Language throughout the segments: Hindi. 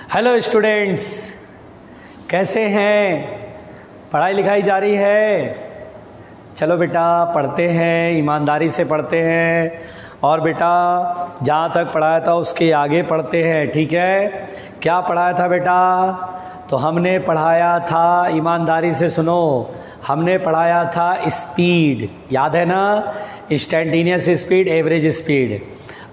हेलो स्टूडेंट्स, कैसे हैं? पढ़ाई लिखाई जारी है? चलो बेटा पढ़ते हैं, ईमानदारी से पढ़ते हैं और बेटा जहाँ तक पढ़ाया था उसके आगे पढ़ते हैं। ठीक है? क्या पढ़ाया था बेटा? तो हमने पढ़ाया था, ईमानदारी से सुनो, हमने पढ़ाया था स्पीड। याद है ना? Instantaneous speed, average speed.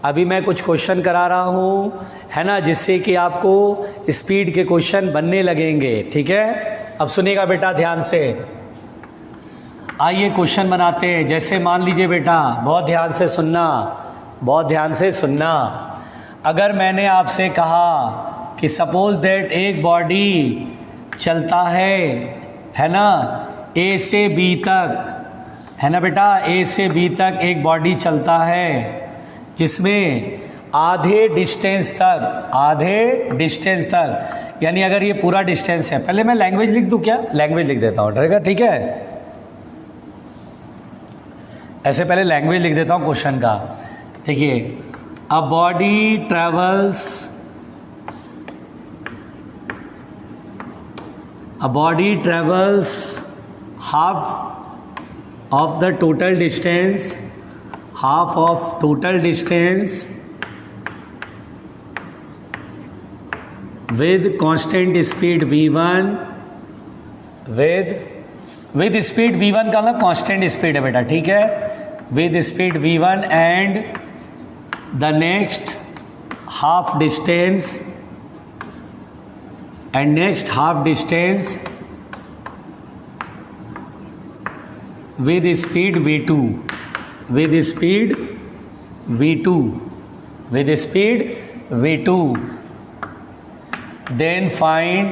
अभी मैं कुछ क्वेश्चन करा रहा हूँ, है ना, जिससे कि आपको स्पीड के क्वेश्चन बनने लगेंगे। ठीक है? अब सुनिएगा बेटा ध्यान से। आइए क्वेश्चन बनाते हैं। जैसे मान लीजिए बेटा, बहुत ध्यान से सुनना, बहुत ध्यान से सुनना। अगर मैंने आपसे कहा कि सपोज दैट एक बॉडी चलता है ना, ए से बी तक, है ना बेटा, ए से बी तक एक बॉडी चलता है जिसमें आधे डिस्टेंस तक, यानी अगर ये पूरा डिस्टेंस है, पहले मैं लैंग्वेज लिख दूं क्या? लैंग्वेज लिख देता हूँ, डरेगा? ठीक है, ऐसे पहले लैंग्वेज लिख देता हूँ क्वेश्चन का। देखिए, a body travels half of the total distance, half of total distance with constant speed v1, with speed v1 का ना constant speed है बेटा। ठीक है? with speed v1 and the next half distance with speed v2, with speed v2, then find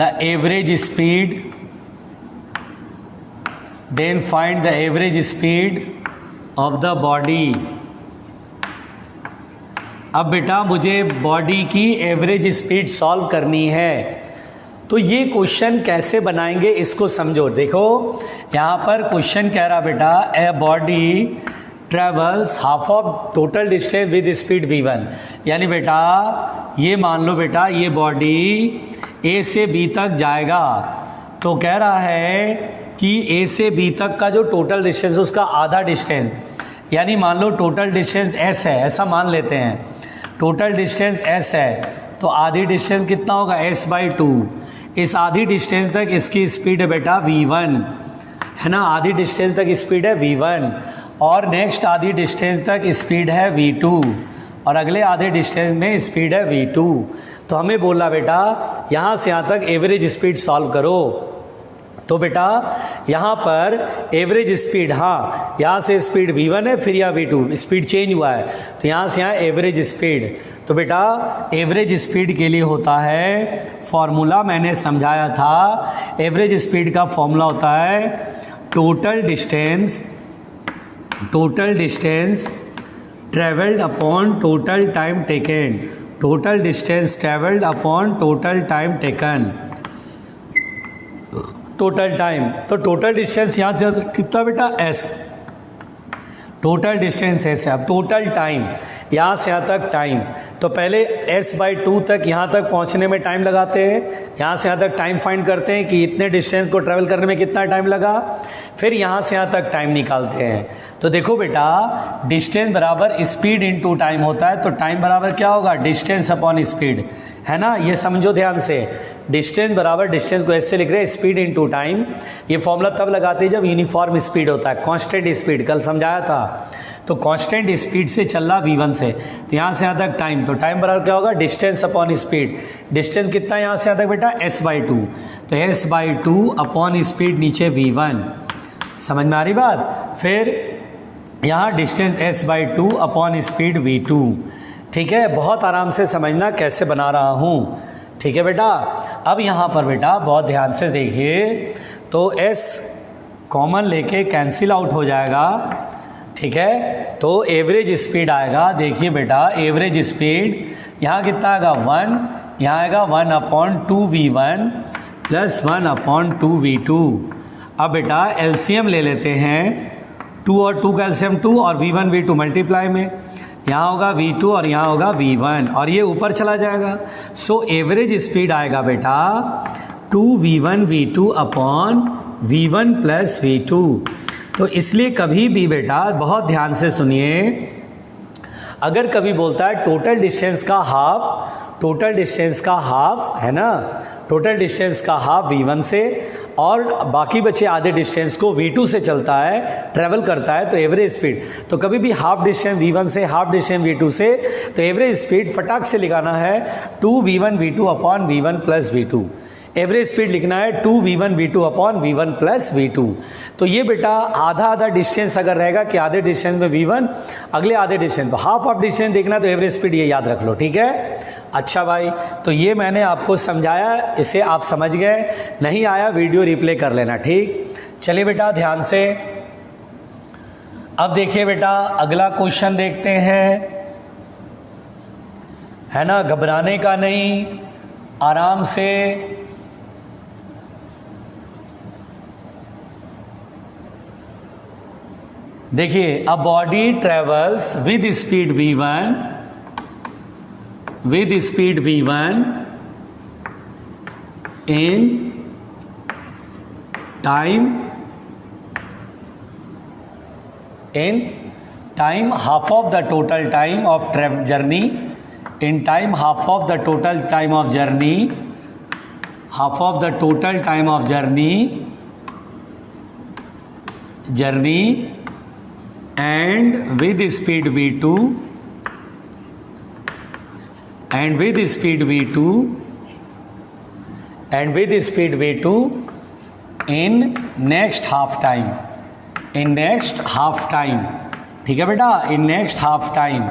the average speed of the body। अब बेटा मुझे बॉडी की एवरेज स्पीड सॉल्व करनी है, तो ये क्वेश्चन कैसे बनाएंगे इसको समझो। देखो यहाँ पर क्वेश्चन कह रहा बेटा, a body travels half of total distance with speed v1, यानी बेटा ये मान लो बेटा ये बॉडी ए से बी तक जाएगा, तो कह रहा है कि ए से बी तक का जो टोटल डिस्टेंस उसका आधा डिस्टेंस, यानी मान लो टोटल डिस्टेंस s है, ऐसा मान लेते हैं, टोटल डिस्टेंस s है, तो आधी डिस्टेंस कितना होगा? s/2। इस आधी डिस्टेंस तक इसकी स्पीड है बेटा v1, है ना, आधी डिस्टेंस तक स्पीड है v1, और नेक्स्ट आधी डिस्टेंस तक स्पीड है v2, और अगले आधे डिस्टेंस में स्पीड है v2। तो हमें बोला बेटा यहाँ से यहाँ तक एवरेज स्पीड सॉल्व करो। तो बेटा यहाँ पर एवरेज स्पीड, हाँ यहाँ से स्पीड v1 है, फिर यहाँ v2, स्पीड चेंज हुआ है, तो यहाँ से यहाँ एवरेज स्पीड। तो बेटा एवरेज स्पीड के लिए होता है फॉर्मूला, मैंने समझाया था, एवरेज स्पीड का फॉर्मूला होता है total distance travelled upon total time taken, total distance travelled upon total time taken, total time. तो टोटल डिस्टेंस यहाँ से कितना बेटा? s, टोटल डिस्टेंस s है। अब टोटल टाइम, यहाँ से यहाँ तक टाइम, तो पहले s/2 तक यहाँ तक पहुँचने में टाइम लगाते हैं, यहाँ से यहाँ तक टाइम फाइंड करते हैं कि इतने डिस्टेंस को ट्रैवल करने में कितना टाइम लगा, फिर यहाँ से यहाँ तक टाइम निकालते हैं। तो देखो बेटा डिस्टेंस बराबर स्पीड इनटू टाइम होता है, तो टाइम बराबर क्या होगा? डिस्टेंस अपॉन स्पीड, है ना, ये समझो ध्यान से। डिस्टेंस बराबर, डिस्टेंस को ऐसे लिख रहे हैं स्पीड इनटू टाइम। ये फॉर्मूला तब लगाते हैं जब यूनिफॉर्म स्पीड होता है, कांस्टेंट स्पीड, कल समझाया था। तो कांस्टेंट स्पीड से चल रहा v1 से, तो यहाँ से यहाँ तक टाइम, तो टाइम बराबर क्या होगा? Distance upon speed. डिस्टेंस कितना है यहाँ से यहाँ तक बेटा? s/2, तो s/2 अपॉन स्पीड नीचे v1। समझ में आ रही बात? फिर यहाँ distance s/2 upon speed v2। ठीक है, बहुत आराम से समझना कैसे बना रहा हूँ। ठीक है बेटा? अब यहाँ पर बेटा बहुत ध्यान से देखिए, तो s कॉमन लेके कैंसिल आउट हो जाएगा। ठीक है, तो एवरेज स्पीड आएगा, देखिए बेटा एवरेज स्पीड यहाँ कितना आएगा? 1, यहाँ आएगा 1/2v1 प्लस 1/2v2। अब बेटा एलसीएम ले लेते हैं, 2 और 2 का एलसीएम 2 और v1 v2 मल्टीप्लाई में, यहाँ होगा V2 और यहाँ होगा V1 और ये ऊपर चला जाएगा। सो एवरेज स्पीड आएगा बेटा 2v1 v2 upon v1 plus v2। तो इसलिए कभी भी बेटा बहुत ध्यान से सुनिए, अगर कभी बोलता है टोटल डिस्टेंस का हाफ, टोटल डिस्टेंस का हाफ है ना, टोटल डिस्टेंस का हाफ v1 से और बाकी बचे आधे डिस्टेंस को v2 से चलता है, ट्रैवल करता है, तो एवरेज स्पीड। तो कभी भी हाफ डिस्टेंस v1 से हाफ डिस्टेंस v2 से, तो एवरेज स्पीड फटाक से लिखाना है 2v1 v2 upon v1 plus v2। Average speed लिखना है 2v1 v2 upon v1 plus v2। तो ये बेटा आधा आधा डिस्टेंस अगर रहेगा कि आधे डिस्टेंस में v1, अगले आधे डिस्टेंस, तो हाफ ऑफ डिस्टेंस देखना, तो एवरेज स्पीड ये याद रख लो, ठीक है। अच्छा भाई, तो ये मैंने आपको समझाया, इसे आप समझ गए, नहीं आया वीडियो रिप्ले कर लेना, ठीक। चलिए बेटा ध्यान से, अब देखिए बेटा अगला क्वेश्चन देखते हैं, है ना, घबराने का नहीं, आराम से। देखिए, a body travels with speed v1, with speed v1 in time half of the total time of journey, in time half of the total time of journey, half of the total time of journey and with speed v2 and with speed v2 in next half time, ठीक है बेटा, in next half time।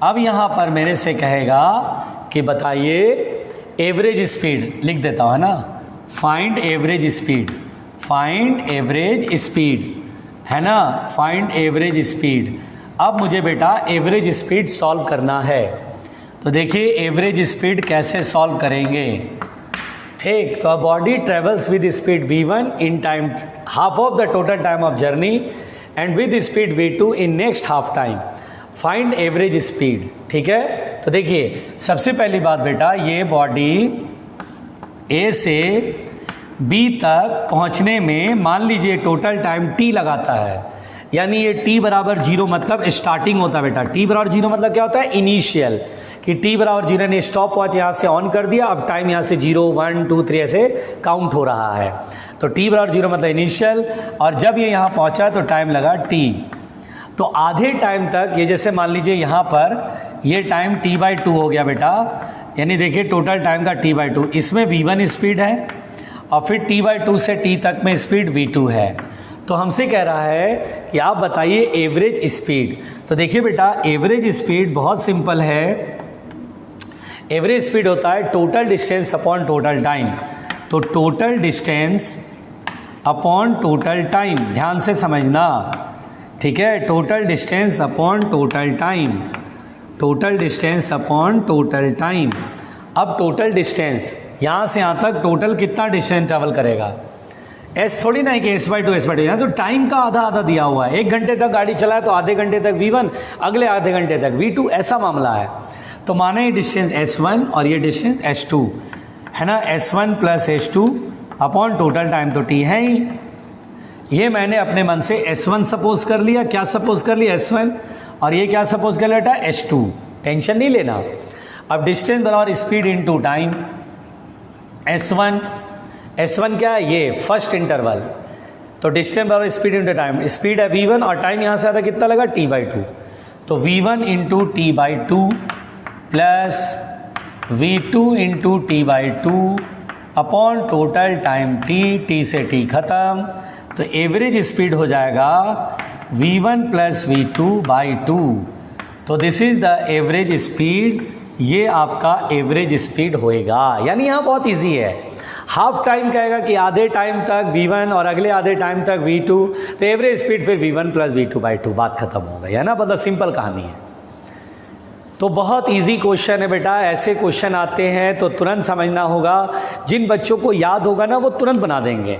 अब यहाँ पर मेरे से कहेगा कि बताइए एवरेज स्पीड, लिख देता हूँ ना, फाइंड एवरेज स्पीड, है ना, फाइंड एवरेज स्पीड। अब मुझे बेटा एवरेज स्पीड सॉल्व करना है, तो देखिए एवरेज स्पीड कैसे सॉल्व करेंगे, ठीक। तो body travels with speed v1 in time half of the total time of journey and with speed v2 in next half time, find average speed, ठीक है। तो देखिए सबसे पहली बात बेटा, ये बॉडी A से B तक पहुंचने में मान लीजिए टोटल टाइम t लगाता है, यानी ये t बराबर 0 मतलब स्टार्टिंग होता है बेटा, t बराबर 0 मतलब क्या होता है, इनिशियल, कि t बराबर 0 ने स्टॉप वॉच यहाँ से ऑन कर दिया, अब टाइम यहाँ से 0 1 2 3 ऐसे काउंट हो रहा है, तो t बराबर 0 मतलब इनिशियल, और जब ये यहाँ पहुँचा तो टाइम लगा t। तो आधे टाइम तक ये जैसे मान लीजिए यहाँ पर ये टाइम t/2 हो गया बेटा, यानी देखिए टोटल टाइम का t/2, इसमें v1 स्पीड है और फिर t/2 से t तक में स्पीड v2 है। तो हमसे कह रहा है कि आप बताइए एवरेज स्पीड। तो देखिए बेटा एवरेज स्पीड बहुत सिंपल है, एवरेज स्पीड होता है total distance upon total time. तो total distance upon total time, ध्यान से समझना, ठीक है, total distance upon total time, total distance upon total time. अब टोटल डिस्टेंस यहाँ से यहाँ तक टोटल कितना डिस्टेंस ट्रेवल करेगा, एस थोड़ी ना है कि s/2 यहाँ तो टाइम का आधा आधा दिया हुआ है, 1 घंटे तक गाड़ी चलाए तो आधे घंटे तक v1, अगले आधे घंटे तक v2, ऐसा मामला है। तो माने ये डिस्टेंस s1 और ये डिस्टेंस s2 है ना, s1 plus s2 upon total time तो t है ही। ये मैंने अपने मन से s1 सपोज कर लिया, क्या सपोज कर लिया, s1, और ये क्या सपोज कर लिया बेटा, s2, टेंशन नहीं लेना। अब डिस्टेंस बराबर स्पीड इनटू टाइम, s1 क्या है, ये फर्स्ट इंटरवल, तो डिस्टेंस बराबर स्पीड इनटू टाइम, स्पीड है v1 और टाइम यहाँ से आता कितना लगा, t/2, तो v1 into t/2 plus v2 into t/2 upon total time t से t खत्म। तो एवरेज स्पीड हो जाएगा v1 प्लस v2/2। तो this is the average speed, ये आपका एवरेज स्पीड होएगा। यानी यहाँ बहुत इजी है, हाफ टाइम कहेगा कि आधे टाइम तक v1 और अगले आधे टाइम तक v2, तो एवरेज स्पीड फिर v1 प्लस v2/2, बात खत्म हो गई है ना, मतलब सिंपल कहानी है। तो बहुत इजी क्वेश्चन है बेटा, ऐसे क्वेश्चन आते हैं तो तुरंत समझना होगा, जिन बच्चों को याद होगा ना वो तुरंत बना देंगे।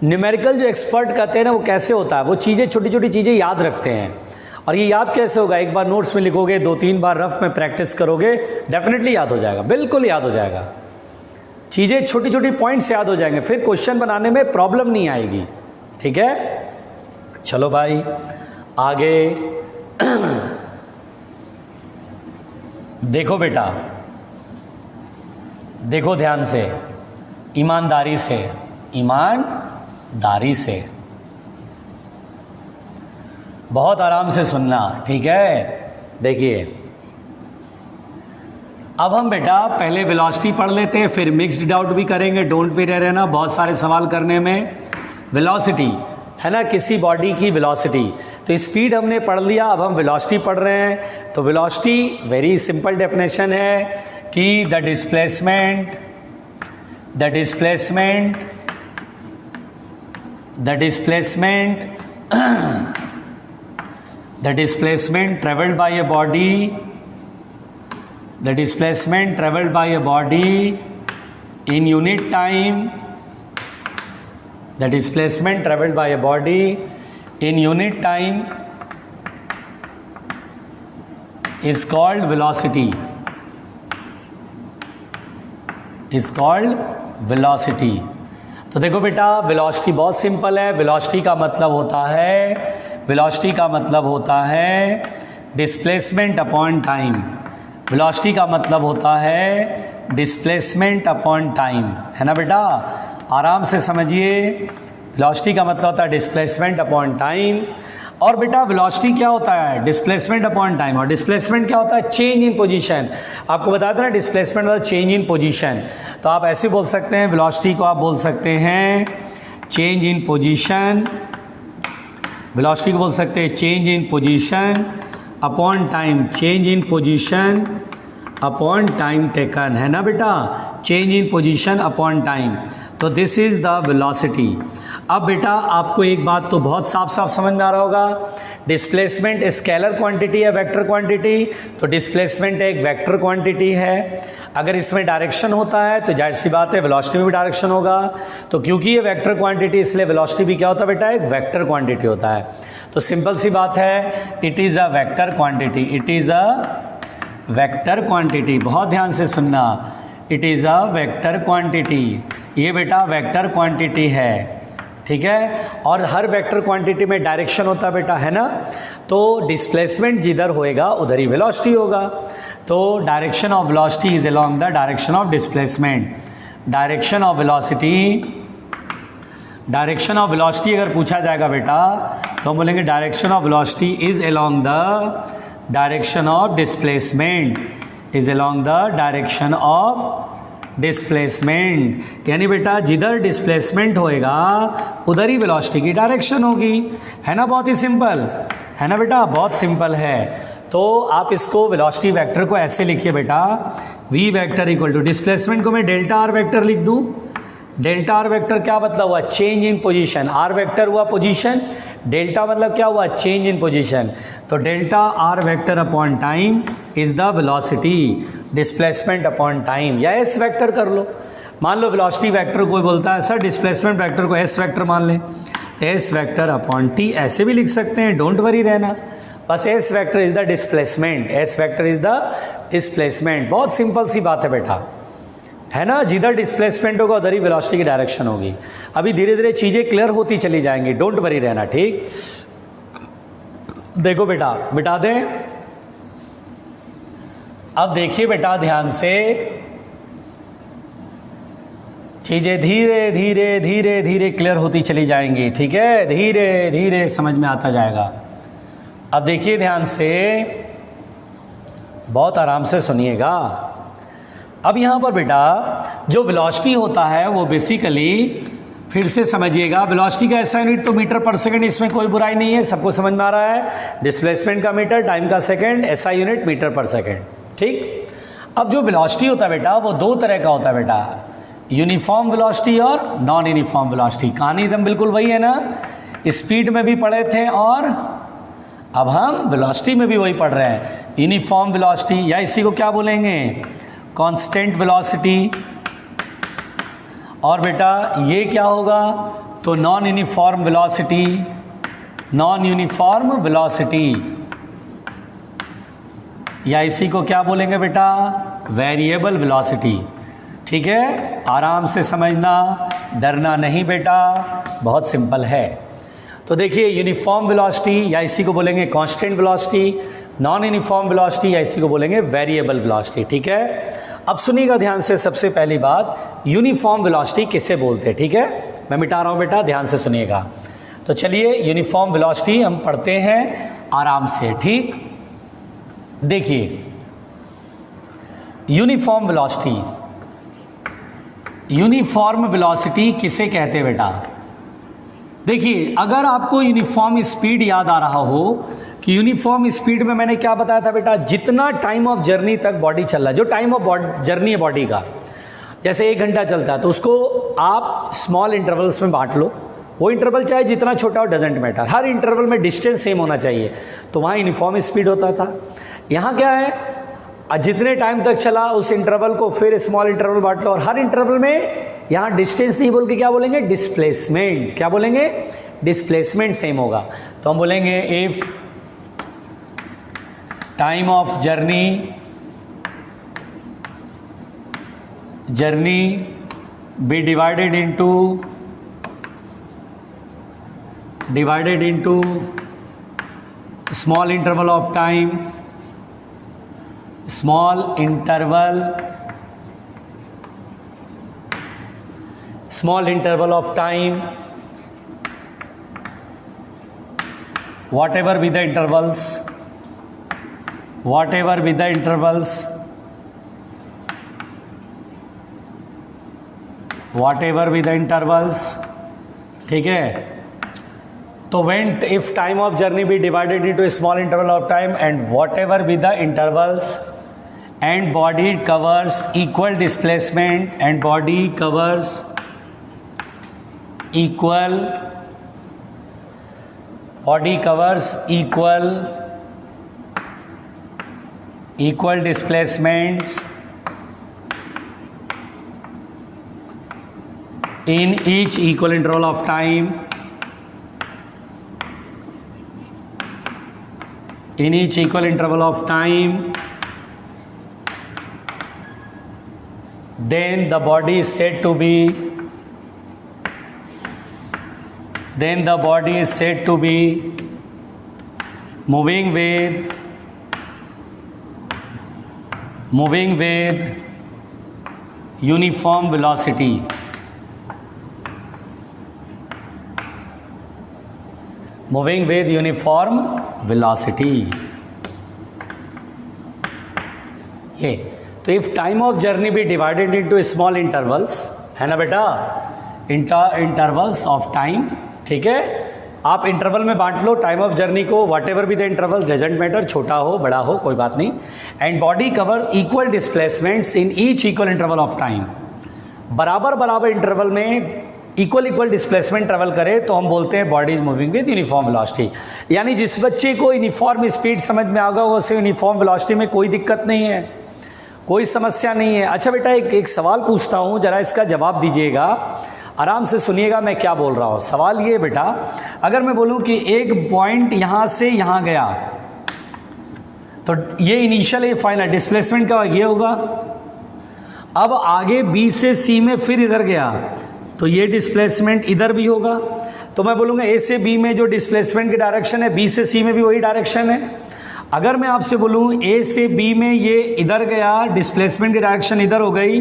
न्यूमेरिकल जो एक्सपर्ट कहते हैं ना वो कैसे होता है, वो चीज़ें छोटी छोटी चीज़ें याद रखते हैं और ये याद कैसे होगा? एक बार नोट्स में लिखोगे, 2-3 बार रफ में प्रैक्टिस करोगे, डेफिनेटली याद हो जाएगा, बिल्कुल याद हो जाएगा। चीज़ें छोटी छोटी पॉइंट्स याद हो जाएंगे, फिर क्वेश्चन बनाने में प्रॉब्लम नहीं आएगी। ठीक है, चलो भाई आगे देखो बेटा, देखो ध्यान से, ईमानदारी से, ईमानदारी से, बहुत आराम से सुनना, ठीक है। देखिए अब हम बेटा पहले वेलोसिटी पढ़ लेते हैं, फिर मिक्स्ड डाउट भी करेंगे, डोंट भी रह रहना बहुत सारे सवाल करने में। वेलोसिटी है ना, किसी बॉडी की वेलोसिटी, तो स्पीड हमने पढ़ लिया, अब हम वेलोसिटी पढ़ रहे हैं। तो वेलोसिटी वेरी सिंपल डेफिनेशन है कि the displacement traveled by a body, the displacement traveled by a body in unit time, the displacement traveled by a body in unit time is called velocity, is called velocity। तो देखो बेटा वेलोसिटी बहुत सिंपल है, वेलोसिटी का मतलब होता है डिस्प्लेसमेंट अपॉन टाइम, वेलोसिटी का मतलब होता है डिस्प्लेसमेंट अपॉन टाइम, है ना बेटा, आराम से समझिए। वेलोसिटी का मतलब होता है डिस्प्लेसमेंट अपॉन टाइम। और बेटा वेलोसिटी क्या होता है? Displacement upon time. और डिस्प्लेसमेंट क्या होता है? Change in position. आपको बताते ना डिस्प्लेसमेंट मतलब चेंज इन पोजीशन, तो आप ऐसे बोल सकते हैं वेलोसिटी को, आप बोल सकते हैं चेंज इन पोजीशन, वेलोसिटी को बोल सकते हैं change in position upon time, change in position upon time taken, है ना बेटा, change in position upon time. तो दिस इज द वेलोसिटी। अब बेटा आपको एक बात तो बहुत साफ साफ समझ में आ रहा होगा, डिस्प्लेसमेंट स्केलर क्वांटिटी है वेक्टर क्वांटिटी, तो डिस्प्लेसमेंट एक वेक्टर क्वांटिटी है। अगर इसमें डायरेक्शन होता है तो जाहिर सी बात है वेलोसिटी में भी डायरेक्शन होगा, तो क्योंकि ये वेक्टर क्वांटिटी इसलिए वेलोसिटी भी क्या होता है बेटा? एक वेक्टर क्वांटिटी होता है। तो सिंपल सी बात है, it is a vector quantity, it is a vector quantity, बहुत ध्यान से सुनना, it is a vector quantity, ये बेटा वेक्टर क्वांटिटी है, ठीक है। और हर वेक्टर क्वांटिटी में डायरेक्शन होता है बेटा, है ना, तो डिस्प्लेसमेंट जिधर होएगा उधर ही वेलोसिटी होगा। तो direction of velocity is along the direction of displacement. Direction of velocity अगर पूछा जाएगा बेटा तो हम बोलेंगे direction of velocity is along the direction of displacement, is along the direction of displacement, यानी बेटा जिधर डिस्प्लेसमेंट होएगा उधर ही वेलोसिटी की डायरेक्शन होगी, है ना, बहुत ही सिंपल है ना बेटा, बहुत सिंपल है। तो आप इसको वेलोसिटी वेक्टर को ऐसे लिखिए बेटा, v vector equal to displacement को मैं डेल्टा आर वेक्टर लिख दूँ। डेल्टा आर वेक्टर क्या मतलब हुआ? Change in position. R vector हुआ पोजीशन, डेल्टा मतलब क्या हुआ? Change in position. तो delta R vector upon time is the velocity, displacement upon time, या एस वेक्टर कर लो। मान लो वेलोसिटी वेक्टर कोई बोलता है सर डिस्प्लेसमेंट वेक्टर को एस वेक्टर मान लें, एस वेक्टर अपॉन टी ऐसे भी लिख सकते हैं, डोंट वरी रहना, बस S vector is the displacement, S vector is the displacement. बहुत सिंपल सी बात है बेटा, है ना, जिधर डिस्प्लेसमेंट होगा उधर ही वेलोसिटी की डायरेक्शन होगी। अभी धीरे धीरे चीज़ें क्लियर होती चली जाएंगी, डोंट वरी रहना, ठीक। देखो बेटा बिठा दें, अब देखिए बेटा ध्यान से, चीज़ें धीरे धीरे धीरे धीरे क्लियर होती चली जाएंगी, ठीक है, धीरे धीरे समझ में आता जाएगा। अब देखिए ध्यान से, बहुत आराम से सुनिएगा। अब यहाँ पर बेटा जो वेलोसिटी होता है वो बेसिकली, फिर से समझिएगा, वेलोसिटी का ऐसा यूनिट तो मीटर पर सेकंड, इसमें कोई बुराई नहीं है, सबको समझ में आ रहा है। डिस्प्लेसमेंट का मीटर, टाइम का सेकंड, ऐसा यूनिट मीटर पर सेकंड, ठीक। अब जो वेलोसिटी होता है बेटा वो दो तरह का होता है बेटा, यूनिफॉर्म वेलोसिटी और नॉन यूनिफॉर्म वेलोसिटी। कहानी एकदम बिल्कुल वही है ना, स्पीड में भी पढ़े थे और अब हम वेलोसिटी में भी वही पढ़ रहे हैं। यूनिफॉर्म वेलोसिटी, या इसी को क्या बोलेंगे? Constant velocity. और बेटा ये क्या होगा? तो non uniform velocity, non uniform velocity, या इसी को क्या बोलेंगे बेटा, वेरिएबल वेलोसिटी। ठीक है, आराम से समझना, डरना नहीं बेटा, बहुत सिंपल है। तो देखिए यूनिफॉर्म वेलोसिटी या इसी को बोलेंगे constant velocity, non uniform velocity या इसी को बोलेंगे वेरिएबल वेलोसिटी। ठीक है, अब सुनिएगा ध्यान से, सबसे पहली बात यूनिफॉर्म वेलोसिटी किसे बोलते हैं। ठीक है, मैं मिटा रहा हूँ बेटा, ध्यान से सुनिएगा। तो चलिए यूनिफॉर्म वेलोसिटी हम पढ़ते हैं आराम से। ठीक, देखिए यूनिफॉर्म वेलोसिटी, यूनिफॉर्म वेलोसिटी किसे कहते हैं बेटा। देखिए अगर आपको यूनिफॉर्म स्पीड याद आ रहा हो कि यूनिफॉर्म स्पीड में मैंने क्या बताया था बेटा, जितना टाइम ऑफ जर्नी तक बॉडी चल रहा है, जो टाइम ऑफ जर्नी है बॉडी का, जैसे 1 घंटा चलता है तो उसको आप स्मॉल इंटरवल्स में बांट लो। वो इंटरवल चाहे जितना छोटा हो, डजेंट मैटर, हर इंटरवल में डिस्टेंस सेम होना चाहिए, तो वहाँ यूनिफॉर्म स्पीड होता था। यहाँ क्या है, जितने टाइम तक चला उस इंटरवल को फिर स्मॉल इंटरवल बांट लो, और हर इंटरवल में यहाँ डिस्टेंस नहीं बोल के क्या बोलेंगे, डिस्प्लेसमेंट। क्या बोलेंगे, डिस्प्लेसमेंट सेम होगा। तो हम बोलेंगे if time of journey be divided into small interval of time, small interval of time, whatever be the intervals, ठीक है। तो when if time of journey be divided into a small interval of time and whatever be the intervals and body covers equal displacement and body covers equal displacements in each equal interval of time, then the body is said to be moving with uniform velocity. Moving with uniform velocity. ये तो इफ टाइम ऑफ जर्नी भी डिवाइडेड इनटू स्मॉल इंटरवल्स, है ना बेटा, इंटरवल्स ऑफ टाइम। ठीक है, आप इंटरवल में बांट लो टाइम ऑफ जर्नी को, what ever be the interval, doesn't matter, छोटा हो बड़ा हो कोई बात नहीं। And body covers equal displacements in each equal interval of time, बराबर इंटरवल में इक्वल डिस्प्लेसमेंट ट्रेवल करे तो हम बोलते हैं body is moving with uniform velocity. यानी जिस बच्चे को यूनिफॉर्म स्पीड समझ में आ गया उसे यूनिफॉर्म वेलोसिटी में कोई दिक्कत नहीं है, कोई समस्या नहीं है। अच्छा बेटा एक सवाल पूछता हूँ, जरा इसका जवाब दीजिएगा, आराम से सुनिएगा मैं क्या बोल रहा हूँ। सवाल ये बेटा, अगर मैं बोलूँ कि एक पॉइंट यहाँ से यहाँ गया तो ये इनिशियल ये फाइनल डिस्प्लेसमेंट का ये होगा। अब आगे बी से सी में फिर इधर गया तो ये डिस्प्लेसमेंट इधर भी होगा। तो मैं बोलूँगा ए से बी में जो डिस्प्लेसमेंट की डायरेक्शन है, बी से सी में भी वही डायरेक्शन है। अगर मैं आपसे बोलूँ ए से बी में ये इधर गया, डिस्प्लेसमेंट की डायरेक्शन इधर हो गई,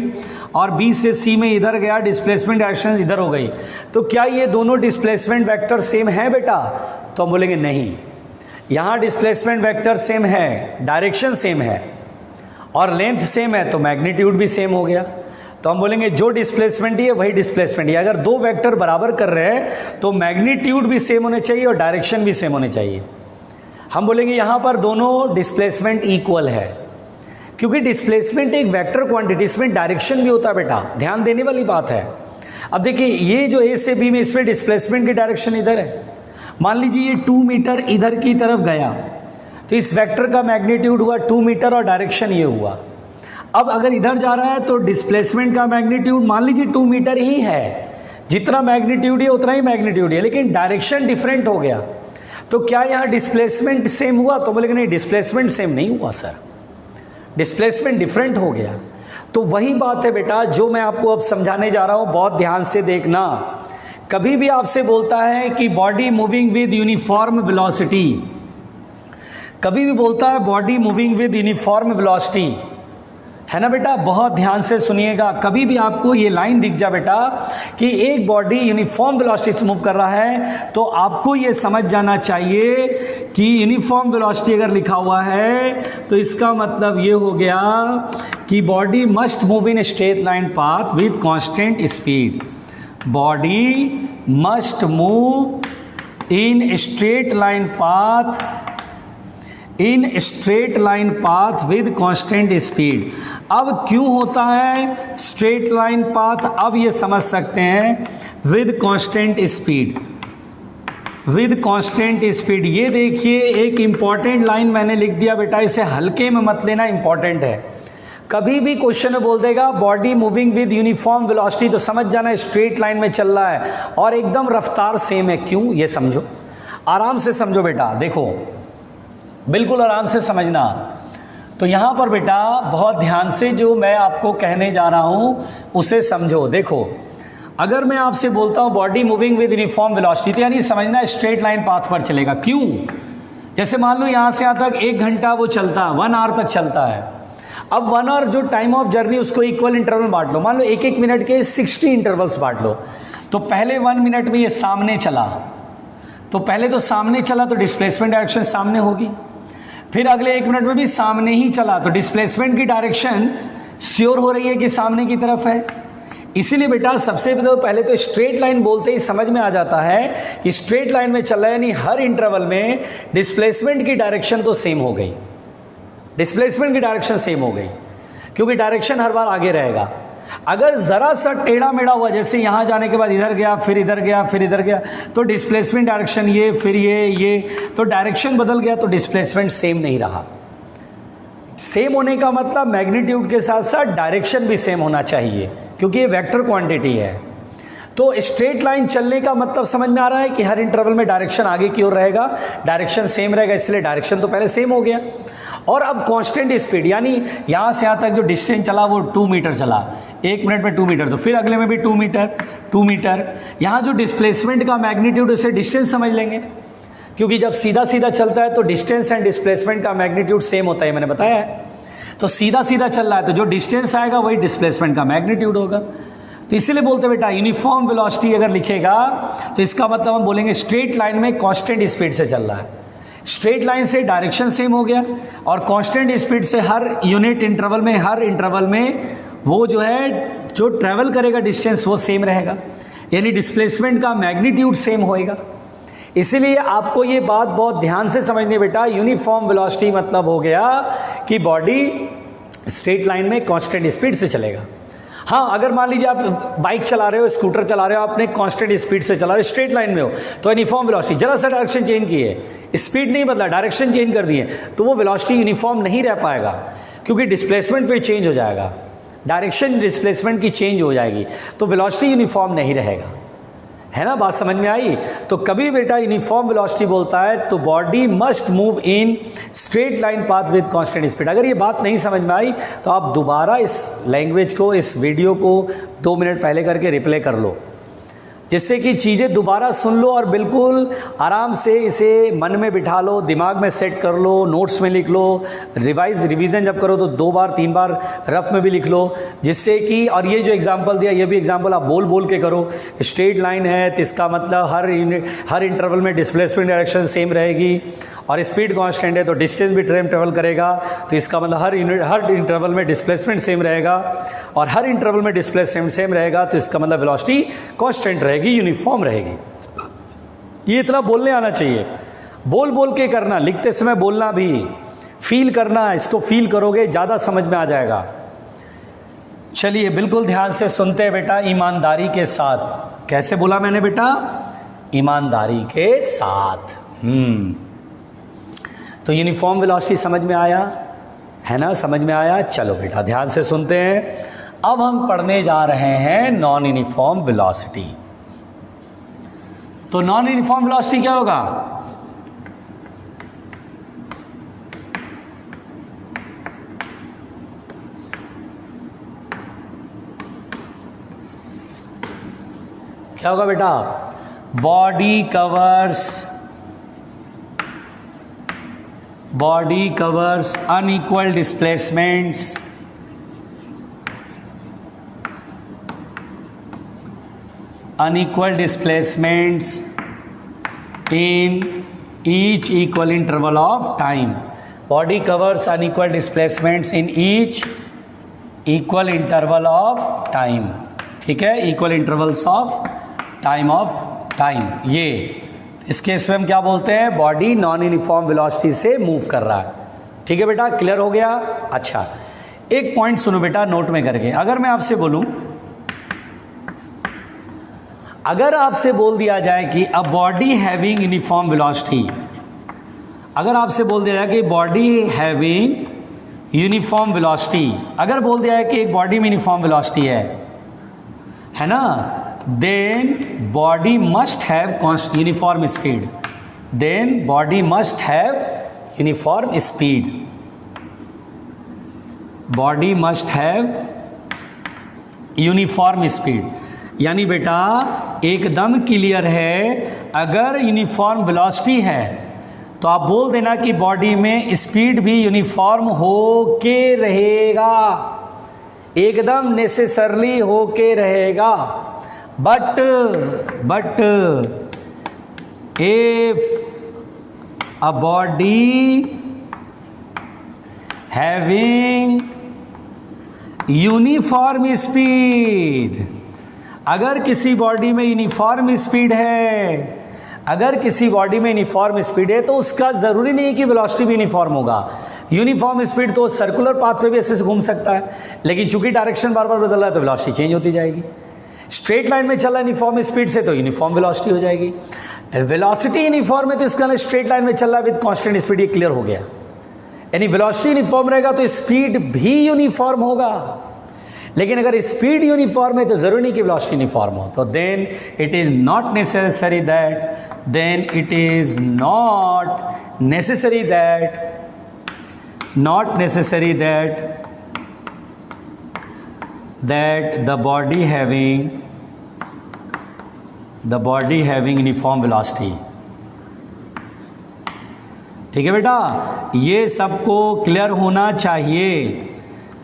और बी से सी में इधर गया, डिस्प्लेसमेंट डायरेक्शन इधर हो गई, तो क्या ये दोनों डिस्प्लेसमेंट वेक्टर सेम है बेटा? तो हम बोलेंगे नहीं, यहाँ डिस्प्लेसमेंट वेक्टर सेम है, डायरेक्शन सेम है और लेंथ सेम है, तो मैग्नीट्यूड भी सेम हो गया। तो हम बोलेंगे जो डिस्प्लेसमेंट है वही डिस्प्लेसमेंट है। अगर दो वेक्टर बराबर कर रहे हैं तो मैग्नीट्यूड भी सेम होने चाहिए और डायरेक्शन भी सेम होने चाहिए। हम बोलेंगे यहाँ पर दोनों डिस्प्लेसमेंट इक्वल है, क्योंकि डिस्प्लेसमेंट एक वेक्टर क्वांटिटी, इसमें डायरेक्शन भी होता है बेटा, ध्यान देने वाली बात है। अब देखिए ये जो ए से बी में, इसमें डिस्प्लेसमेंट की डायरेक्शन इधर है। मान लीजिए ये 2 मीटर इधर की तरफ गया तो इस वेक्टर का मैग्नीट्यूड हुआ 2 मीटर और डायरेक्शन ये हुआ। अब अगर इधर जा रहा है तो डिस्प्लेसमेंट का मैग्नीट्यूड मान लीजिए 2 मीटर ही है, जितना मैग्नीट्यूड है उतना ही मैग्नीट्यूड है, लेकिन डायरेक्शन डिफरेंट हो गया। तो क्या यहाँ डिस्प्लेसमेंट सेम हुआ? तो बोलेंगे नहीं, डिस्प्लेसमेंट सेम नहीं हुआ सर। डिस्प्लेसमेंट डिफरेंट हो गया। तो वही बात है बेटा जो मैं आपको अब समझाने जा रहा हूँ, बहुत ध्यान से देखना। कभी भी आपसे बोलता है कि body moving with uniform velocity, कभी भी बोलता है body moving with uniform velocity, है ना बेटा, बहुत ध्यान से सुनिएगा। कभी भी आपको ये लाइन दिख जा बेटा कि एक बॉडी यूनिफॉर्म वेलोसिटी से मूव कर रहा है, तो आपको ये समझ जाना चाहिए कि यूनिफॉर्म वेलोसिटी अगर लिखा हुआ है तो इसका मतलब ये हो गया कि body must move in straight line path with constant speed. Body must move in straight line path, in straight line path with constant speed. अब क्यों होता है स्ट्रेट लाइन पाथ, अब ये समझ सकते हैं, with constant speed, with constant speed. ये देखिए एक इंपॉर्टेंट लाइन मैंने लिख दिया बेटा, इसे हल्के में मत लेना, इंपॉर्टेंट है। कभी भी क्वेश्चन में बोल देगा body moving with uniform velocity, तो समझ जाना स्ट्रेट लाइन में चल रहा है और एकदम रफ्तार सेम है। क्यों, ये समझो, आराम से समझो बेटा, देखो बिल्कुल आराम से समझना। तो यहाँ पर बेटा बहुत ध्यान से जो मैं आपको कहने जा रहा हूँ उसे समझो। देखो अगर मैं आपसे बोलता हूँ body moving with uniform velocity, तो यानी समझना स्ट्रेट लाइन पाथ पर चलेगा। क्यों, जैसे मान लो यहाँ से यहाँ तक 1 घंटा वो चलता है, 1 आवर तक चलता है। अब 1 आवर जो टाइम ऑफ जर्नी उसको इक्वल इंटरवल में बांट लो, मान लो 1-1 मिनट के 60 इंटरवल्स बांट लो। तो पहले 1 मिनट में ये सामने चला, तो पहले तो सामने चला तो डिस्प्लेसमेंट डायरेक्शन सामने होगी। फिर अगले 1 मिनट में भी सामने ही चला तो डिस्प्लेसमेंट की डायरेक्शन श्योर हो रही है कि सामने की तरफ है। इसीलिए बेटा सबसे पहले तो स्ट्रेट लाइन बोलते ही समझ में आ जाता है कि स्ट्रेट लाइन में चल रहा है, यानी हर इंटरवल में डिस्प्लेसमेंट की डायरेक्शन तो सेम हो गई, डिस्प्लेसमेंट की डायरेक्शन सेम हो गई, क्योंकि डायरेक्शन हर बार आगे रहेगा। अगर जरा सा टेढ़ा मेढ़ा हुआ, जैसे यहां जाने के बाद इधर गया, फिर इधर गया, फिर इधर गया, तो डिस्प्लेसमेंट डायरेक्शन ये, फिर ये, तो डायरेक्शन बदल गया तो डिस्प्लेसमेंट सेम नहीं रहा। सेम होने का मतलब मैग्नीट्यूड के साथ साथ डायरेक्शन भी सेम होना चाहिए, क्योंकि ये वेक्टर क्वांटिटी है। तो स्ट्रेट लाइन चलने का मतलब समझ में आ रहा है कि हर इंटरवल में डायरेक्शन आगे की ओर रहेगा, डायरेक्शन सेम रहेगा, इसलिए डायरेक्शन तो पहले सेम हो गया। और अब कांस्टेंट स्पीड, यानी यहाँ से यहाँ तक जो डिस्टेंस चला वो 2 मीटर चला, 1 मिनट में 2 मीटर, तो फिर अगले में भी 2 मीटर 2 मीटर। यहाँ जो डिस्प्लेसमेंट का मैग्नीट्यूड उसे डिस्टेंस समझ लेंगे, क्योंकि जब सीधा सीधा चलता है तो डिस्टेंस एंड डिस्प्लेसमेंट का मैग्नीट्यूड सेम होता है, मैंने बताया है। तो सीधा सीधा चल रहा है तो जो डिस्टेंस आएगा वही डिस्प्लेसमेंट का मैग्नीट्यूड होगा। तो इसीलिए बोलते बेटा यूनिफॉर्म वेलोसिटी अगर लिखेगा तो इसका मतलब हम बोलेंगे स्ट्रेट लाइन में कांस्टेंट स्पीड से चल रहा है। स्ट्रेट लाइन से डायरेक्शन सेम हो गया और कांस्टेंट स्पीड से हर यूनिट इंटरवल में, हर इंटरवल में वो जो है जो ट्रैवल करेगा डिस्टेंस वो सेम रहेगा, यानी डिस्प्लेसमेंट का मैग्नीट्यूड सेम होएगा। इसीलिए आपको ये बात बहुत ध्यान से समझनी बेटा, यूनिफॉर्म वेलोसिटी मतलब हो गया कि बॉडी स्ट्रेट लाइन में कांस्टेंट स्पीड से चलेगा। हाँ, अगर मान लीजिए आप बाइक चला रहे हो, स्कूटर चला रहे हो, आपने कांस्टेंट स्पीड से चला रहे हो, स्ट्रेट लाइन में हो, तो यूनिफॉर्म वेलोसिटी, जरा सा डायरेक्शन चेंज की है, स्पीड नहीं बदला, डायरेक्शन चेंज कर दिए, तो वो वेलोसिटी यूनिफॉर्म नहीं रह पाएगा, क्योंकि डिस्प्लेसमेंट पे चेंज हो जाएगा, डायरेक्शन डिस्प्लेसमेंट की चेंज हो जाएगी, तो वेलोसिटी यूनिफॉर्म नहीं रहेगा। है ना, बात समझ में आई? तो कभी बेटा यूनिफॉर्म वेलोसिटी बोलता है तो body must move in straight line path with constant speed. अगर ये बात नहीं समझ में आई तो आप दोबारा इस लैंग्वेज को, इस वीडियो को 2 मिनट पहले करके रिप्ले कर लो, जिससे कि चीज़ें दोबारा सुन लो और बिल्कुल आराम से इसे मन में बिठा लो, दिमाग में सेट कर लो, नोट्स में लिख लो, रिवीजन जब करो तो 2 बार 3 बार रफ में भी लिख लो, जिससे कि, और ये जो एग्जांपल दिया ये भी एग्जांपल आप बोल बोल के करो। स्ट्रेट लाइन है तो इसका मतलब हर इंटरवल में डिस्प्लेसमेंट डायरेक्शन सेम रहेगी, और स्पीड कांस्टेंट है तो डिस्टेंस भी ट्रेवल करेगा, तो इसका मतलब हर इंटरवल में डिस्प्लेसमेंट सेम रहेगा, और हर इंटरवल में डिस्प्लेसमेंट सेम रहेगा तो इसका मतलब वेलोसिटी कांस्टेंट रहेगी, यूनिफॉर्म रहेगी। ये इतना बोलने आना चाहिए, बोल बोल के करना, लिखते समय बोलना भी, फील करना, इसको फील करोगे ज़्यादा समझ में आ जाएगा। चलिए बिल्कुल ध्यान से सुनते हैं बेटा, ईमानदारी के साथ। कैसे बोला मैंने बेटा? ईमानदारी के साथ। तो यूनिफॉर्म वेलोसिटी समझ में आया है ना, समझ में आया? चलो बेटा ध्यान से सुनते हैं। अब हम पढ़ने जा रहे हैं नॉन यूनिफॉर्म वेलोसिटी। तो नॉन यूनिफॉर्म वेलोसिटी क्या होगा? क्या होगा बेटा? Body covers unequal displacements in each equal interval of time. Body covers unequal displacements in each equal interval of time. ठीक है, equal intervals of time. ये इस केस में हम क्या बोलते हैं? बॉडी नॉन यूनिफॉर्म वेलोसिटी से मूव कर रहा है। ठीक है बेटा, क्लियर हो गया? अच्छा, एक पॉइंट सुनो बेटा नोट में करके। अगर मैं आपसे बोलूं, अगर आपसे बोल दिया जाए कि a body having uniform velocity, अगर आपसे बोल दिया जाए कि बॉडी हैविंग यूनिफॉर्म वेलोसिटी, अगर बोल दिया है कि एक बॉडी में यूनिफॉर्म वेलोसिटी है ना, then body must have uniform speed. Then body must have uniform speed. Body must have uniform speed. यानी बेटा एकदम क्लियर है, अगर यूनिफॉर्म वेलोसिटी है तो आप बोल देना कि बॉडी में स्पीड भी यूनिफॉर्म हो के रहेगा, एकदम नेसेसरली हो के रहेगा। But if a body having uniform speed, अगर किसी बॉडी में यूनिफॉर्म स्पीड है, अगर किसी बॉडी में यूनिफॉर्म स्पीड है तो उसका जरूरी नहीं है कि वेलोसिटी भी यूनिफॉर्म होगा। यूनिफॉर्म स्पीड तो सर्कुलर पाथ पे भी ऐसे से घूम सकता है, लेकिन चूंकि डायरेक्शन बार बार बदल रहा है तो वेलोसिटी चेंज होती जाएगी। स्ट्रेट लाइन में चल रहा है यूनिफॉर्म स्पीड से तो यूनिफॉर्म वेलोसिटी हो जाएगी। वेलोसिटी यूनिफॉर्म है तो इसका स्ट्रेट लाइन में चल रहा है विद कांस्टेंट स्पीड, ये क्लियर हो गया। यानी वेलोसिटी यूनिफॉर्म रहेगा तो स्पीड भी यूनिफॉर्म होगा, लेकिन अगर स्पीड यूनिफॉर्म है तो जरूरी नहीं कि वेलोसिटी यूनिफॉर्म हो। तो then it is not necessary that the body having uniform velocity. ठीक है बेटा, ये सबको क्लियर होना चाहिए,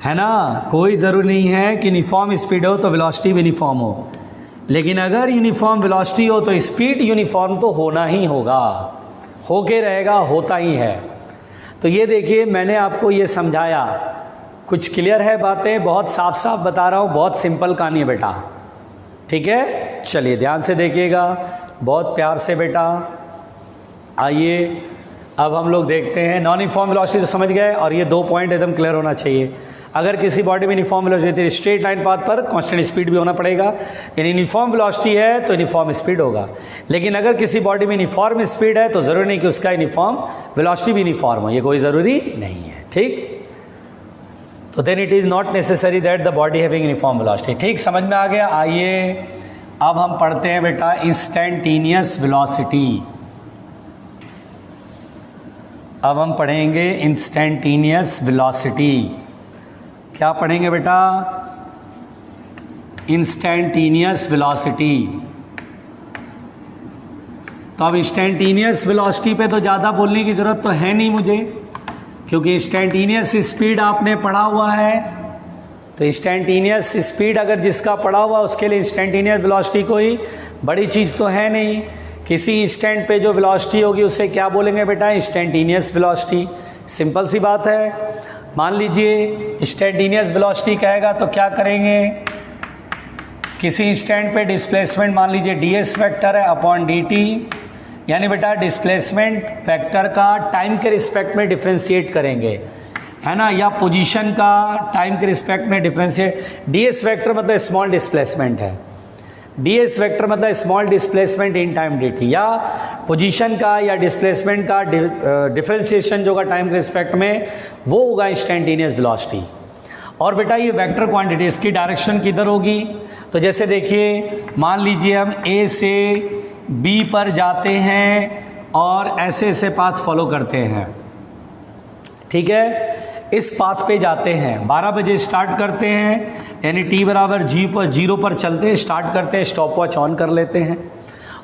है ना। कोई ज़रूरी नहीं है कि यूनिफॉर्म स्पीड हो तो वेलोसिटी भी यूनिफॉर्म हो, लेकिन अगर यूनिफॉर्म वेलोसिटी हो तो स्पीड यूनिफॉर्म तो होना ही होगा, होके रहेगा, होता ही है। तो ये देखिए, मैंने आपको ये समझाया, कुछ क्लियर है बातें, बहुत साफ साफ बता रहा हूँ, बहुत सिंपल कहानी है बेटा। ठीक है, चलिए ध्यान से देखिएगा, बहुत प्यार से बेटा। आइए अब हम लोग देखते हैं नॉन यूनिफॉर्म वेलोसिटी तो समझ गए, और ये 2 पॉइंट एकदम क्लियर होना चाहिए। अगर किसी बॉडी में uniform velocity, straight line path पर कांस्टेंट स्पीड भी होना पड़ेगा, यानी यूनिफॉर्म वेलोसिटी है तो यूनिफॉर्म स्पीड होगा। लेकिन अगर किसी बॉडी में यूनिफॉर्म स्पीड है तो ज़रूरी नहीं कि उसका यूनिफॉर्म वेलोसिटी भी यूनिफॉर्म हो, ये कोई ज़रूरी नहीं है। ठीक, तो then it is not necessary that the body having uniform velocity. ठीक, समझ में आ गया। आइए अब हम पढ़ते हैं बेटा इंस्टेंटेनियस वेलोसिटी। अब हम पढ़ेंगे इंस्टेंटेनियस वेलोसिटी। क्या पढ़ेंगे बेटा? Instantaneous velocity. तो अब इंस्टेंटेनियस वेलोसिटी पे तो ज़्यादा बोलने की ज़रूरत तो है नहीं मुझे, क्योंकि इंस्टेंटेनियस स्पीड आपने पढ़ा हुआ है। तो इंस्टेंटेनियस स्पीड अगर जिसका पढ़ा हुआ उसके लिए इंस्टेंटेनियस वेलोसिटी कोई बड़ी चीज़ तो है नहीं। किसी इंस्टेंट पे जो वेलोसिटी होगी उसे क्या बोलेंगे बेटा? Instantaneous velocity. सिंपल सी बात है। मान लीजिए इंस्टेंटेनियस वेलोसिटी कहेगा तो क्या करेंगे? किसी इंस्टेंट पे डिस्प्लेसमेंट मान लीजिए ds वेक्टर है अपॉन dt, यानी बेटा डिस्प्लेसमेंट वेक्टर का टाइम के रिस्पेक्ट में डिफ्रेंशिएट करेंगे, है ना, या पोजीशन का टाइम के रिस्पेक्ट में डिफ्रेंशिएट। ds वेक्टर मतलब स्मॉल डिस्प्लेसमेंट है, ds वेक्टर मतलब small displacement in time dt, या पोजीशन का या डिस्प्लेसमेंट का डिफ्रेंशिएशन जो का टाइम के रिस्पेक्ट में, वो होगा इंस्टेंटेनियस वेलोसिटी। और बेटा ये वेक्टर क्वांटिटी, इसकी डायरेक्शन किधर होगी? तो जैसे देखिए मान लीजिए हम A से B पर जाते हैं और ऐसे ऐसे पाथ फॉलो करते हैं, ठीक है। इस पाथ पे जाते हैं, 12 बजे स्टार्ट करते हैं, यानी t बराबर जीरो पर चलते हैं, स्टार्ट करते हैं, स्टॉप वॉच ऑन कर लेते हैं,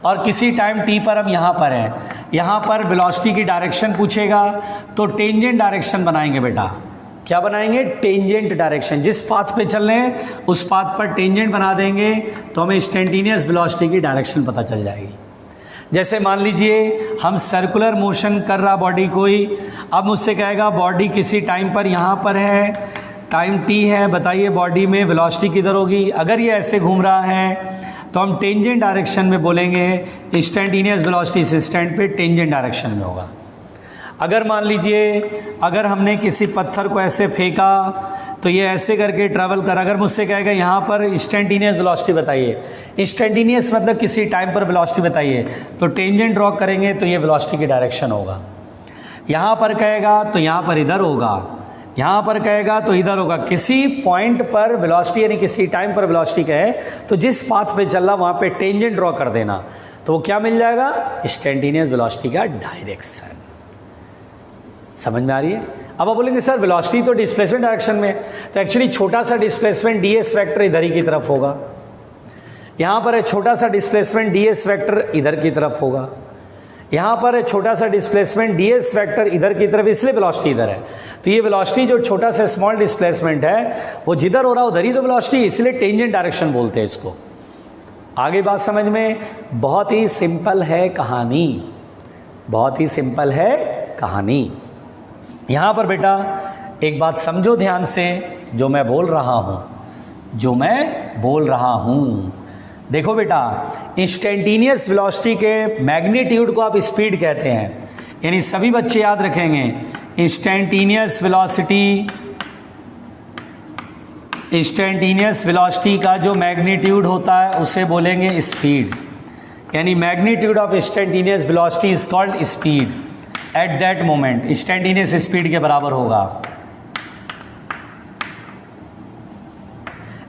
और किसी टाइम t पर हम यहाँ पर हैं, यहाँ पर वेलोसिटी की डायरेक्शन पूछेगा तो टेंजेंट डायरेक्शन बनाएंगे बेटा। क्या बनाएंगे? Tangent direction. जिस पाथ पे चल रहे हैं उस पाथ पर टेंजेंट बना देंगे तो हमें इंस्टेंटेनियस वेलोसिटी की डायरेक्शन पता चल जाएगी। जैसे मान लीजिए हम सर्कुलर मोशन कर रहा बॉडी कोई, अब मुझसे कहेगा बॉडी किसी टाइम पर यहाँ पर है, टाइम t है, बताइए बॉडी में वेलोसिटी किधर होगी। अगर ये ऐसे घूम रहा है तो हम टेंजेंट डायरेक्शन में बोलेंगे इंस्टेंटेनियस वेलोसिटी इस स्टैंड पे टेंजेंट डायरेक्शन में होगा। अगर मान लीजिए अगर हमने किसी पत्थर को ऐसे फेंका तो ये ऐसे करके ट्रैवल कर, अगर मुझसे कहेगा यहाँ पर इंस्टेंटेनियस वेलोसिटी बताइए, इंस्टेंटेनियस मतलब किसी टाइम पर वेलोसिटी बताइए, तो टेंजेंट ड्रॉ करेंगे तो ये वेलोसिटी की डायरेक्शन होगा। यहाँ पर कहेगा तो यहाँ पर इधर होगा, यहाँ पर कहेगा तो इधर होगा। किसी पॉइंट पर वेलोसिटी यानी किसी टाइम पर वेलोसिटी कहे तो जिस पाथ पे चल रहा वहाँ पे टेंजेंट ड्रॉ कर देना, तो वो क्या मिल जाएगा? इंस्टेंटेनियस वेलोसिटी का डायरेक्शन। समझ में आ रही है? अब आप बोलेंगे सर वेलोसिटी तो डिस्प्लेसमेंट डायरेक्शन में, तो एक्चुअली छोटा सा डिस्प्लेसमेंट ds वेक्टर इधर ही की तरफ होगा, यहाँ पर है छोटा सा डिस्प्लेसमेंट ds वेक्टर इधर की तरफ होगा, यहाँ पर है छोटा सा डिस्प्लेसमेंट ds वेक्टर इधर की तरफ, इसलिए वेलोसिटी इधर है। तो ये वेलोसिटी जो छोटा सा स्मॉल डिस्प्लेसमेंट है वो जिधर हो रहा है उधर ही तो वेलोसिटी, इसलिए टेंजेंट डायरेक्शन बोलते हैं इसको। आगे बात समझ में? बहुत ही सिंपल है कहानी, बहुत ही सिंपल है कहानी। यहाँ पर बेटा एक बात समझो ध्यान से, जो मैं बोल रहा हूँ, देखो बेटा इंस्टेंटेनियस वेलोसिटी के मैग्नीट्यूड को आप स्पीड कहते हैं, यानी सभी बच्चे याद रखेंगे इंस्टेंटेनियस वेलोसिटी का जो मैग्नीट्यूड होता है उसे बोलेंगे स्पीड, यानी magnitude of instantaneous velocity is called speed at that moment. Instantaneous speed के बराबर होगा,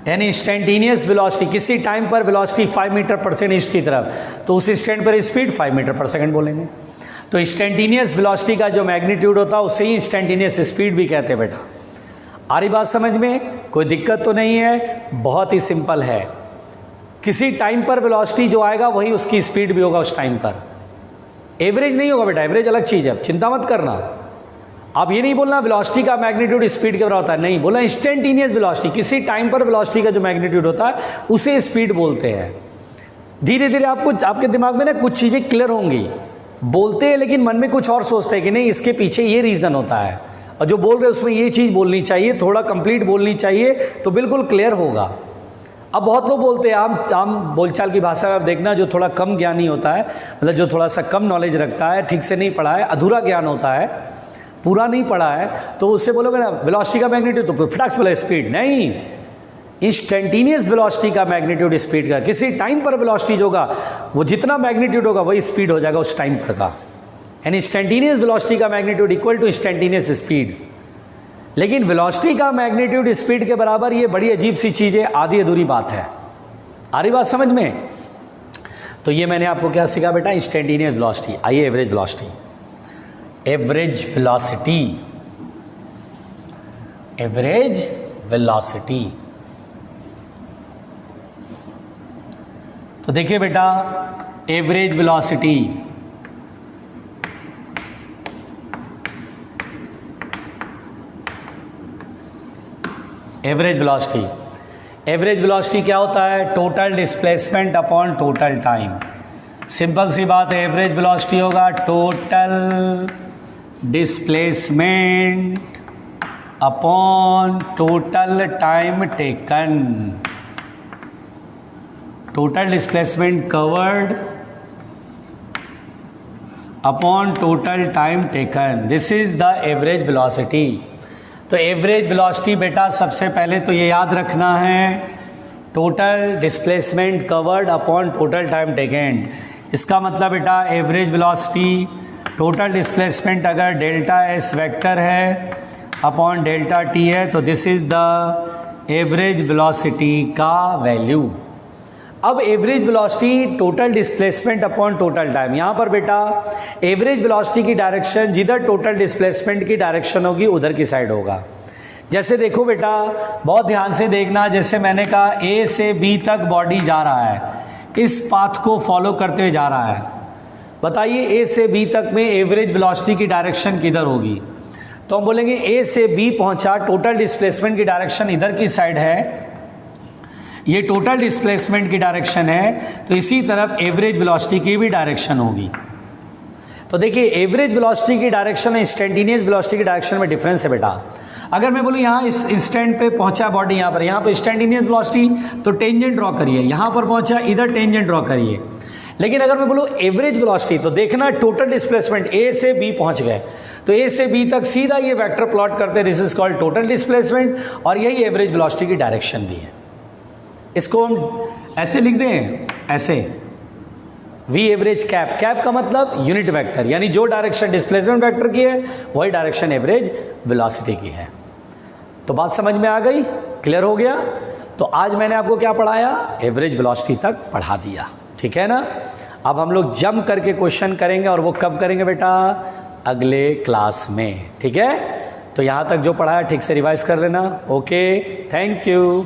यानी इंस्टेंटेनियस वेलोसिटी किसी टाइम पर वेलोसिटी 5 मीटर पर सेकंड ईस्ट की तरफ, तो उस इंस्टेंट पर स्पीड 5 मीटर पर सेकंड बोलेंगे। तो इंस्टेंटेनियस वेलोसिटी का जो मैग्नीट्यूड होता है उसे ही इंस्टेंटेनियस स्पीड भी कहते हैं बेटा। आ रही बात समझ में? कोई दिक्कत तो नहीं है, बहुत ही सिंपल है। किसी टाइम पर वेलोसिटी जो आएगा वही उसकी स्पीड भी होगा उस टाइम पर, एवरेज नहीं होगा बेटा, एवरेज अलग चीज़ है, चिंता मत करना। आप ये नहीं बोलना वेलोसिटी का मैग्नीट्यूड स्पीड के बराबर होता है, नहीं बोला इंस्टेंटेनियस वेलोसिटी, किसी टाइम पर वेलोसिटी का जो मैग्नीट्यूड होता है उसे स्पीड बोलते हैं। धीरे धीरे आपको आपके दिमाग में ना कुछ चीज़ें क्लियर होंगी, बोलते हैं लेकिन मन में कुछ और सोचते हैं कि नहीं इसके पीछे ये रीज़न होता है, और जो बोल रहे हैं उसमें ये चीज़ बोलनी चाहिए, थोड़ा कंप्लीट बोलनी चाहिए, तो बिल्कुल क्लियर होगा। अब बहुत लोग बोलते हैं आम बोलचाल की भाषा में आप देखना, जो थोड़ा कम ज्ञानी होता है, मतलब जो थोड़ा सा कम नॉलेज रखता है, ठीक से नहीं पढ़ा है, अधूरा ज्ञान होता है, पूरा नहीं पढ़ा है, तो उससे बोलोगे ना वेलोसिटी का मैग्नीट्यूड, तो फटाक से बोले स्पीड, नहीं, इंस्टेंटेनियस वेलोसिटी का मैग्नीट्यूड स्पीड का, किसी टाइम पर वेलोसिटी जो होगा वो जितना मैग्नीट्यूड होगा वही स्पीड हो जाएगा उस टाइम पर का, यानी इंस्टेंटेनियस वेलोसिटी का magnitude equal to instantaneous speed. लेकिन वेलोसिटी का मैग्नीट्यूड स्पीड के बराबर, ये बड़ी अजीब सी चीज़ है, आधी अधूरी बात है। आ रही बात समझ में? तो ये मैंने आपको क्या सीखा बेटा? Instantaneous velocity. आइए एवरेज वेलोसिटी, एवरेज वेलोसिटी। तो देखिए बेटा एवरेज वेलोसिटी, एवरेज वेलोसिटी क्या होता है? Total displacement upon total time. Simple सी बात है, एवरेज वेलोसिटी होगा total displacement upon total time taken, total displacement covered upon total time taken, this is the average velocity. तो एवरेज वेलोसिटी बेटा सबसे पहले तो ये याद रखना है, total displacement covered upon total time taken. इसका मतलब बेटा एवरेज वेलोसिटी टोटल डिस्प्लेसमेंट अगर डेल्टा एस वेक्टर है अपॉन डेल्टा टी है, तो this is the average velocity का वैल्यू। अब average velocity total displacement upon total time, यहाँ पर बेटा एवरेज वेलोसिटी की डायरेक्शन जिधर टोटल डिस्प्लेसमेंट की डायरेक्शन होगी उधर की साइड होगा। जैसे देखो बेटा, बहुत ध्यान से देखना, जैसे मैंने कहा ए से बी तक बॉडी जा रहा है, इस पाथ को फॉलो करते हुए जा रहा है। बताइए ए से बी तक में एवरेज वेलोसिटी की डायरेक्शन किधर होगी? तो हम बोलेंगे ए से बी पहुंचा, टोटल डिस्प्लेसमेंट की डायरेक्शन इधर की साइड है, ये टोटल डिस्प्लेसमेंट की डायरेक्शन है, तो इसी तरफ एवरेज वेलोसिटी की भी डायरेक्शन होगी। तो देखिए एवरेज वेलोसिटी की डायरेक्शन और इंस्टेंटेनियस वेलोसिटी की डायरेक्शन में डिफरेंस है बेटा। अगर मैं बोलूँ यहाँ इस इंस्टेंट पे पहुंचा बॉडी, यहाँ पर इंस्टेंटेनियस वेलोसिटी, तो टेंजेंट ड्रॉ करिए, यहाँ पर पहुंचा इधर टेंजेंट ड्रॉ करिए। लेकिन अगर मैं बोलूँ एवरेज वेलोसिटी, तो देखना टोटल डिस्प्लेसमेंट ए से बी पहुंच गए, तो ए से बी तक सीधा ये वेक्टर प्लॉट करते, this is called total displacement, और यही एवरेज वेलोसिटी की डायरेक्शन भी है। इसको हम ऐसे लिख दें, ऐसे वी एवरेज कैप, कैप का मतलब यूनिट वेक्टर, यानी जो डायरेक्शन डिस्प्लेसमेंट वेक्टर की है वही डायरेक्शन एवरेज वेलोसिटी की है। तो बात समझ में आ गई, क्लियर हो गया? तो आज मैंने आपको क्या पढ़ाया? एवरेज वेलोसिटी तक पढ़ा दिया, ठीक है ना। अब हम लोग जंप करके क्वेश्चन करेंगे, और वो कब करेंगे बेटा? अगले क्लास में, ठीक है। तो यहाँ तक जो पढ़ाया ठीक से रिवाइज कर लेना। Okay, thank you.